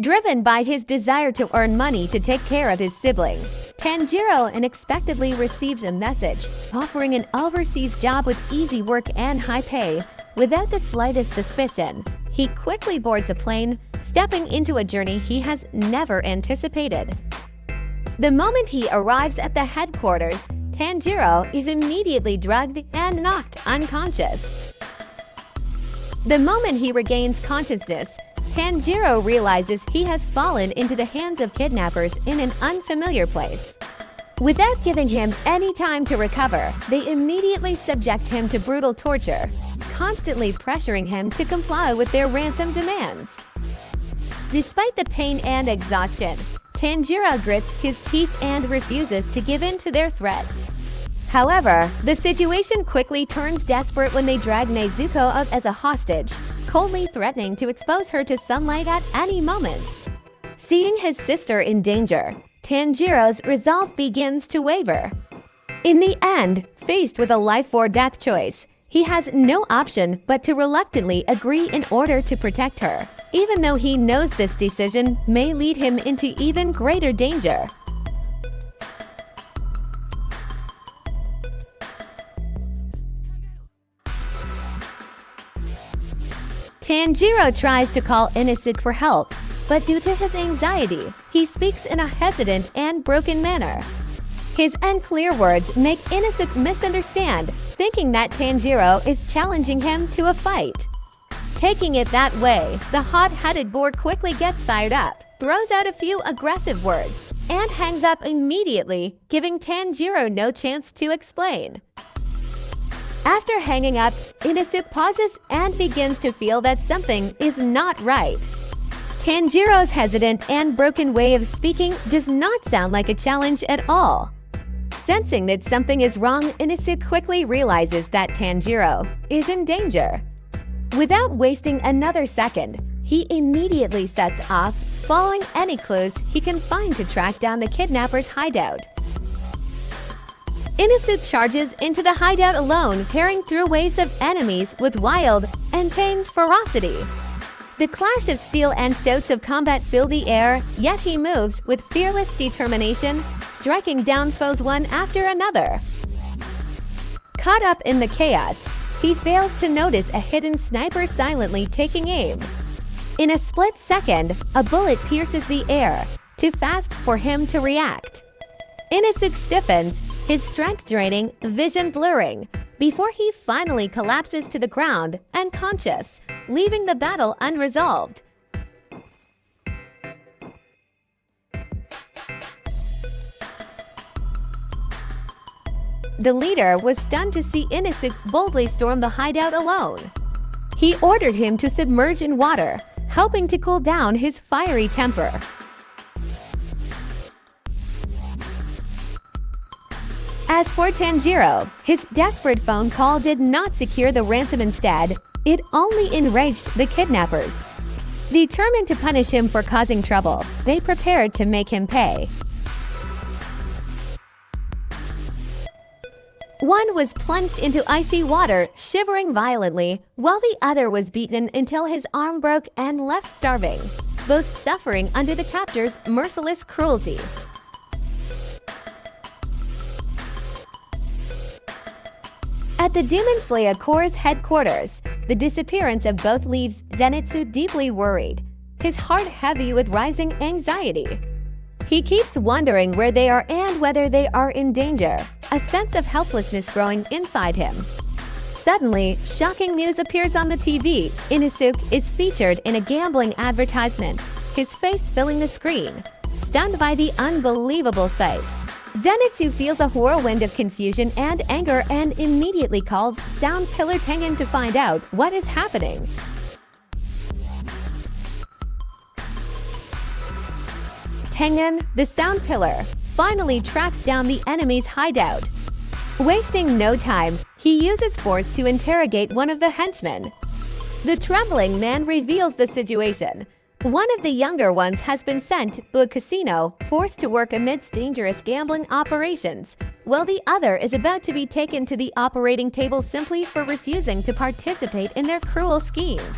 Driven by his desire to earn money to take care of his sibling, Tanjiro unexpectedly receives a message offering an overseas job with easy work and high pay. Without the slightest suspicion, he quickly boards a plane, stepping into a journey he has never anticipated. The moment he arrives at the headquarters, Tanjiro is immediately drugged and knocked unconscious. The moment he regains consciousness, Tanjiro realizes he has fallen into the hands of kidnappers in an unfamiliar place. Without giving him any time to recover, they immediately subject him to brutal torture, constantly pressuring him to comply with their ransom demands. Despite the pain and exhaustion, Tanjiro grits his teeth and refuses to give in to their threats. However, the situation quickly turns desperate when they drag Nezuko out as a hostage, coldly threatening to expose her to sunlight at any moment. Seeing his sister in danger, Tanjiro's resolve begins to waver. In the end, faced with a life-or-death choice, he has no option but to reluctantly agree in order to protect her, even though he knows this decision may lead him into even greater danger. Tanjiro tries to call Inosuke for help, but due to his anxiety, he speaks in a hesitant and broken manner. His unclear words make Inosuke misunderstand, thinking that Tanjiro is challenging him to a fight. Taking it that way, the hot-headed boar quickly gets fired up, throws out a few aggressive words, and hangs up immediately, giving Tanjiro no chance to explain. After hanging up, Inosuke pauses and begins to feel that something is not right. Tanjiro's hesitant and broken way of speaking does not sound like a challenge at all. Sensing that something is wrong, Inosuke quickly realizes that Tanjiro is in danger. Without wasting another second, he immediately sets off, following any clues he can find to track down the kidnapper's hideout. Inosuke charges into the hideout alone, tearing through waves of enemies with wild, untamed ferocity. The clash of steel and shouts of combat fill the air, yet he moves with fearless determination, striking down foes one after another. Caught up in the chaos, he fails to notice a hidden sniper silently taking aim. In a split second, a bullet pierces the air, too fast for him to react. Inosuke stiffens, his strength draining, vision blurring, before he finally collapses to the ground, unconscious, leaving the battle unresolved. The leader was stunned to see Inosuke boldly storm the hideout alone. He ordered him to submerge in water, helping to cool down his fiery temper. As for Tanjiro, his desperate phone call did not secure the ransom instead, it only enraged the kidnappers. Determined to punish him for causing trouble, they prepared to make him pay. One was plunged into icy water, shivering violently, while the other was beaten until his arm broke and left starving, both suffering under the captor's merciless cruelty. At the Demon Slayer Corps' headquarters, the disappearance of both leaves Zenitsu deeply worried, his heart heavy with rising anxiety. He keeps wondering where they are and whether they are in danger, a sense of helplessness growing inside him. Suddenly, shocking news appears on the TV. Inosuke is featured in a gambling advertisement, his face filling the screen. Stunned by the unbelievable sight, Zenitsu feels a whirlwind of confusion and anger and immediately calls Sound Pillar Tengen to find out what is happening. Tengen, the Sound Pillar, finally tracks down the enemy's hideout. Wasting no time, he uses force to interrogate one of the henchmen. The trembling man reveals the situation. One of the younger ones has been sent to a casino, forced to work amidst dangerous gambling operations, while the other is about to be taken to the operating table simply for refusing to participate in their cruel schemes.